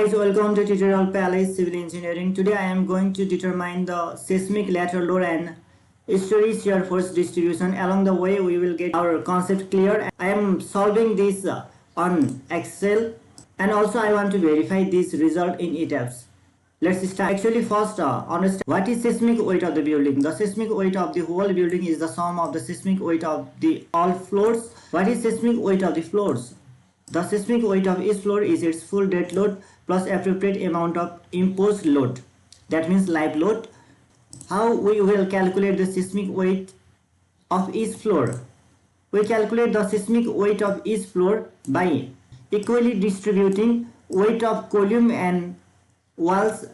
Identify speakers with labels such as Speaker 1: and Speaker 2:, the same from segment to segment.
Speaker 1: guys, welcome to tutorial Palace Civil Engineering. Today I am going to determine the seismic lateral load and story shear force distribution. Along the way we will get our concept clear. I am solving this on Excel, and also I want to verify this result in ETABS. Let's start. Actually first understand what is seismic weight of the building. The seismic weight of the whole building is the sum of the seismic weight of the all floors. What is seismic weight of the floors? The seismic weight of each floor is its full dead load plus appropriate amount of imposed load. That means live load. How we will calculate the seismic weight of each floor? We calculate the seismic weight of each floor by equally distributing weight of column and walls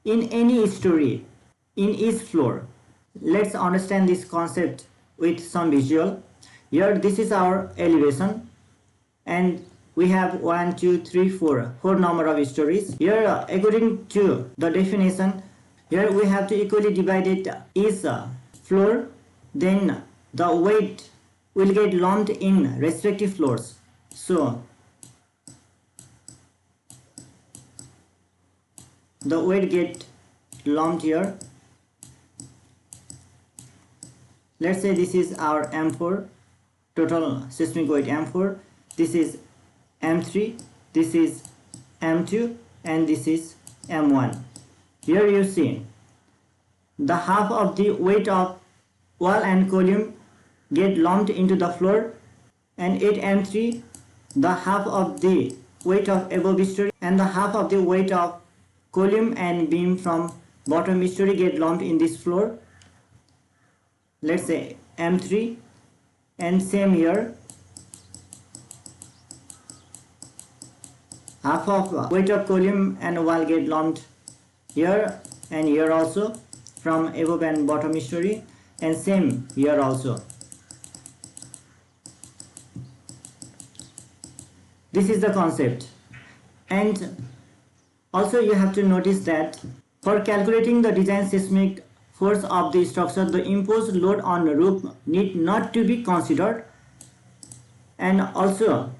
Speaker 1: in any story in each floor. Let's understand this concept with some visual. Here this is our elevation, and we have 1 2 3 4 number of stories. Here according to the definition, here we have to equally divide it each floor, then the weight will get lumped in respective floors. So the weight get lumped here. Let's say this is our M4, total seismic weight M4. This is M3, this is M2, and this is M1. Here you see the half of the weight of wall and column get lumped into the floor, and at M3 the half of the weight of above story and the half of the weight of column and beam from bottom story get lumped in this floor. Let's say M3, and same here, half of weight of column and wall get lumped here and here also from above and bottom story, and same here also. This is the concept. And also you have to notice that for calculating the design seismic force of the structure, the imposed load on roof need not to be considered. And also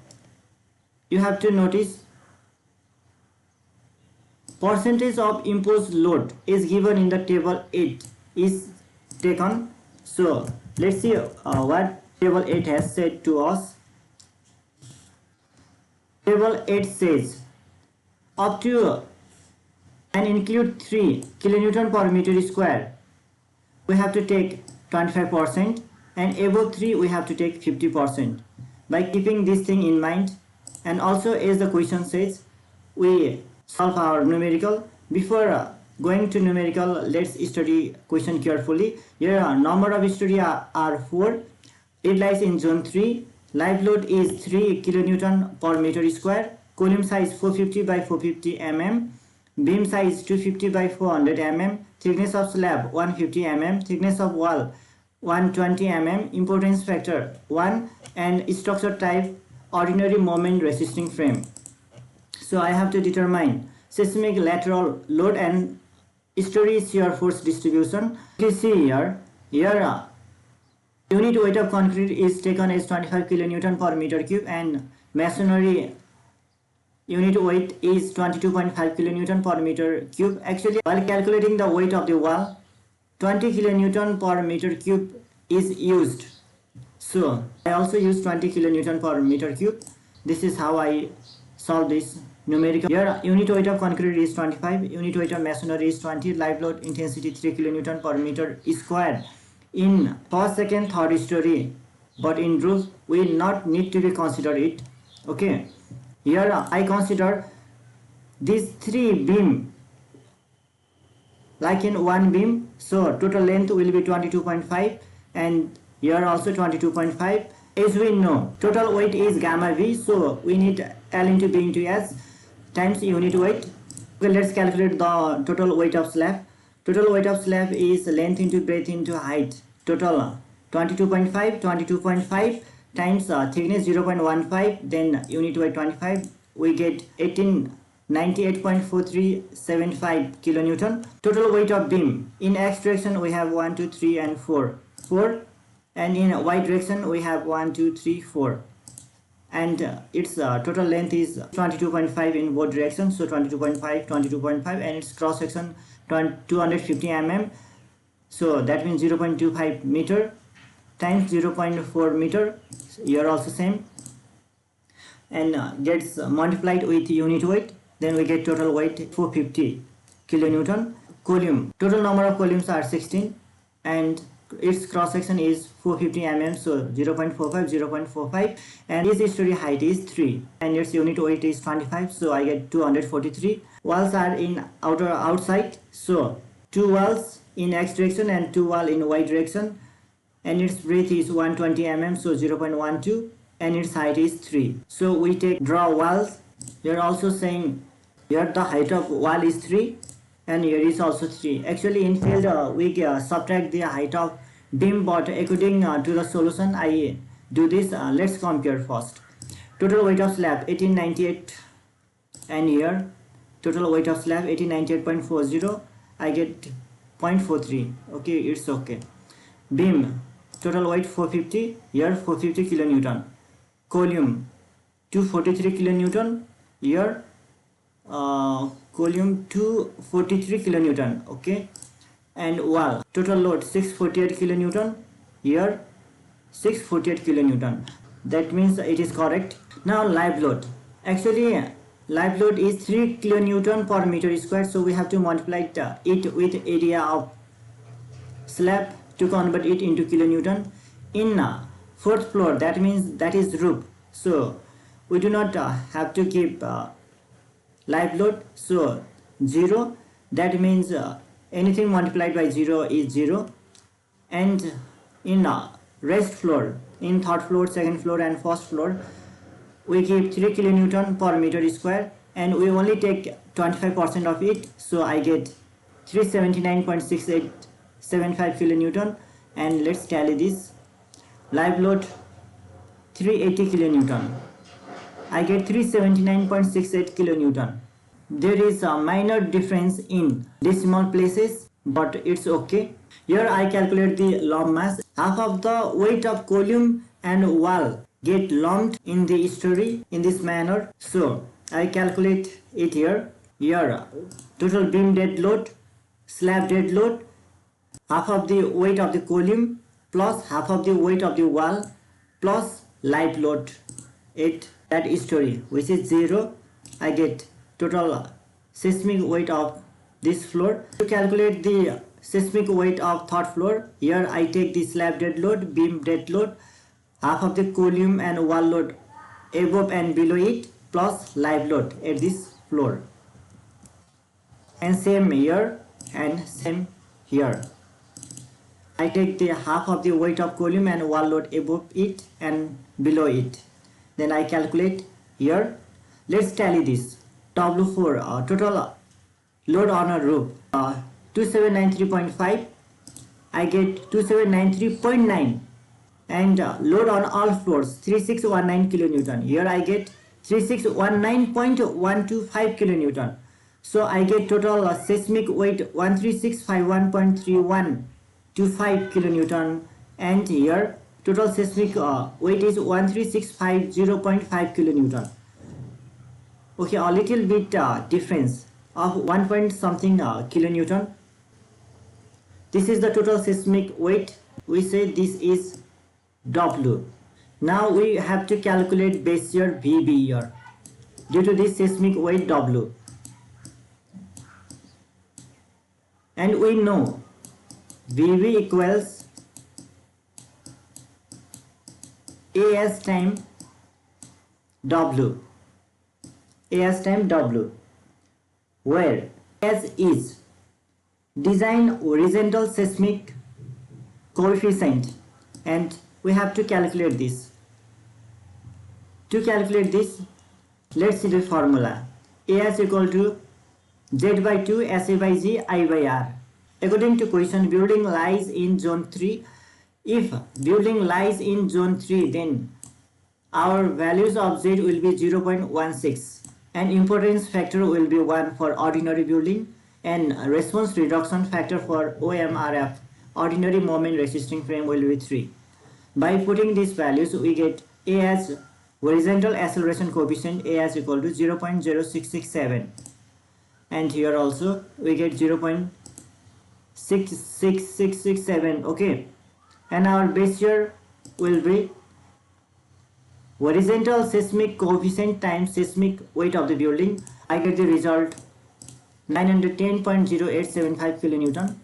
Speaker 1: you have to notice percentage of imposed load is given in the table 8 is taken. So let's see what table 8 has said to us. Table 8 says up to and include 3 kilonewton per meter square we have to take 25%, and above 3 we have to take 50%. By keeping this thing in mind, and also as the question says, we solve our numerical. Before going to numerical, let's study question carefully. Here number of story are 4. It lies in zone 3. Live load is 3 kilonewton per meter square. Column size 450 by 450 mm. Beam size 250 by 400 mm. Thickness of slab 150 mm. Thickness of wall 120 mm. Importance factor 1, and structure type ordinary moment resisting frame. So I have to determine seismic lateral load and story shear force distribution. You see here unit weight of concrete is taken as 25 kilonewton per meter cube, and masonry unit weight is 22.5 kilonewton per meter cube. Actually, while calculating the weight of the wall, 20 kilonewton per meter cube is used. So I also use 20 kilonewton per meter cube. This is how I solve this numerical. Here unit weight of concrete is 25, unit weight of masonry is 20, live load intensity 3 kilonewton per meter square in first, second, third story, but in roof we not need to be consider it. Okay, here I consider these 3 beam like in one beam, so total length will be 22.5, and here also 22.5. As we know, total weight is gamma v, so we need L into B into S times unit weight. Okay, let's calculate the total weight of slab. Total weight of slab is length into breadth into height. Total 22.5 times thickness 0.15, then unit weight 25, we get 1898.4375 kilonewton. Total weight of beam in X direction we have 1 2 3 and 4, and in Y direction we have 1 2 3 4. and its total length is 22.5 in both directions, so 22.5, and its cross section 250 mm, so that means 0.25 meter times 0.4 meter, here also same, and gets multiplied with unit weight, then we get total weight 450 kilonewton. Column, total number of columns are 16 and its cross section is 450 mm, so 0.45, and its story height is 3 and its unit weight is 25, so I get 243. Walls are in outside, so 2 walls in x direction and 2 walls in y direction, and its breadth is 120 mm, so 0.12, and its height is 3. So we draw walls. Here also saying here the height of wall is 3 and here is also 3. Actually in field we subtract the height of beam, but according to the solution I do this. Let's compare first. Total weight of slab 1898, and here total weight of slab 1898.40, I get 0.43. okay, it's okay. Beam total weight 450, here 450 kilonewton. Column 243 kilonewton, here column 243 kilonewton, okay. And wall total load 648 kilonewton, here 648 kilonewton, that means it is correct. Now live load, actually live load is 3 kilonewton per meter square, so we have to multiply it with area of slab to convert it into kilonewton. In fourth floor, that means that is roof, so we do not have to keep live load, so 0, that means anything multiplied by 0 is 0. And in rest floor, in third floor, second floor and first floor, we keep 3 kilonewton per meter square and we only take 25% of it, so I get 379.6875 kilonewton. And let's tally this. Live load 380 kilonewton, I get 379.68 kilonewton. There is a minor difference in decimal places, but it's okay. Here I calculate the lump mass. Half of the weight of column and wall get lumped in the story in this manner, so I calculate it here. Here total beam dead load, slab dead load, half of the weight of the column plus half of the weight of the wall plus live load at that story, which is 0. I get total seismic weight of this floor. To calculate the seismic weight of third floor, here I take the slab dead load, beam dead load, half of the column and wall load above and below it plus live load at this floor, and same here and same here. I take the half of the weight of column and wall load above it and below it. Then I calculate here. Let's tally this. W4 total load on a roof 2793.5. I get 2793.9. And load on all floors 3619 kilonewton. Here I get 3619.125 kilonewton. So I get total seismic weight 13651.3125 kilonewton, and here total seismic weight is 13650.5 kilonewton. Okay, a little bit difference of 1 point something kilonewton. This is the total seismic weight. We say this is W. Now we have to calculate base year VB year due to this seismic weight W, and we know VB equals AS time W, AS time W, where AS is design horizontal seismic coefficient, and we have to calculate this. To calculate this, let's see the formula. AS equal to Z by 2 SA by G I by R. According to question, building lies in zone 3. If building lies in zone 3, then our values of Z will be 0.16 and importance factor will be 1 for ordinary building, and response reduction factor for OMRF, ordinary moment resisting frame, will be 3. By putting these values, we get A as horizontal acceleration coefficient A is equal to 0.0667, and here also we get 0.66667. okay, and our base year will be horizontal seismic coefficient times seismic weight of the building. I get the result 910.0875 kilonewton.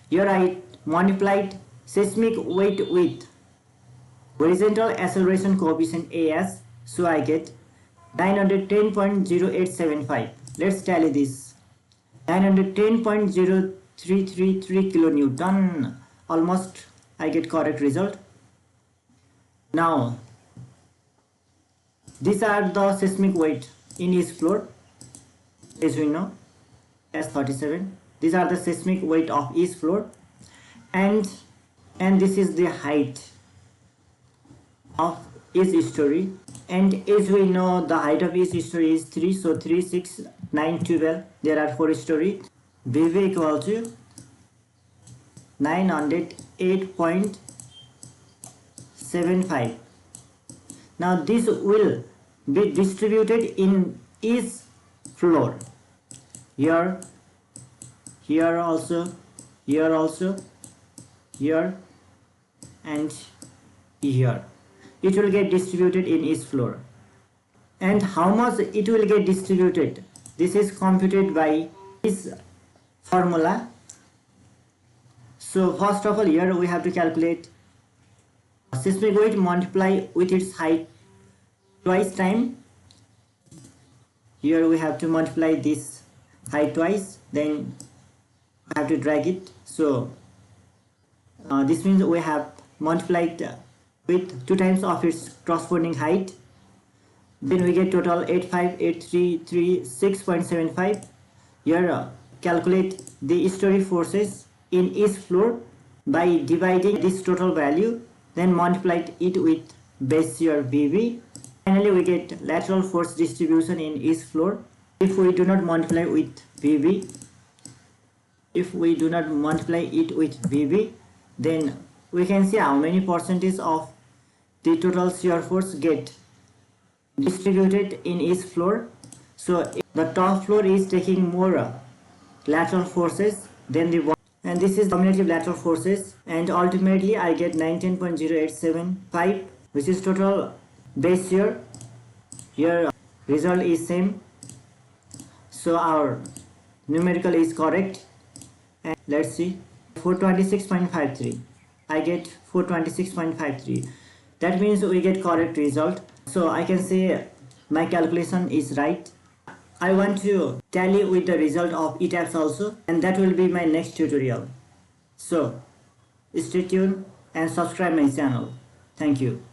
Speaker 1: Here I multiplied seismic weight with horizontal acceleration coefficient AS, so I get 910.0875. Let's tally this. 910.0333 kilonewton. Almost I get correct result. Now these are the seismic weight in each floor, as we know, S37. These are the seismic weight of each floor, and this is the height of each story, and as we know the height of each story is 3, so 3, 6, 9, 12, there are 4 stories. BV equal to 908.75. now this will be distributed in each floor, here also, here and here. It will get distributed in each floor. And how much it will get distributed, this is computed by this formula. So first of all, here we have to calculate seismic weight multiply with its height twice time. Here we have to multiply this height twice, then I have to drag it. So this means we have multiplied with 2 times of its corresponding height. Then we get total 85836.75. Here calculate the story forces in each floor by dividing this total value, then multiply it with base year BV. Finally we get lateral force distribution in each floor. If we do not multiply with BV, then we can see how many percentage of the total shear force get distributed in each floor. So the top floor is taking more lateral forces than the one, and this is cumulative lateral forces, and ultimately I get 19.0875, which is total base shear. Here result is same, so our numerical is correct. And let's see, 426.53, I get 426.53. that means we get correct result. So I can say my calculation is right. I want to tally with the result of ETABS also, and that will be my next tutorial. So stay tuned and subscribe my channel. Thank you.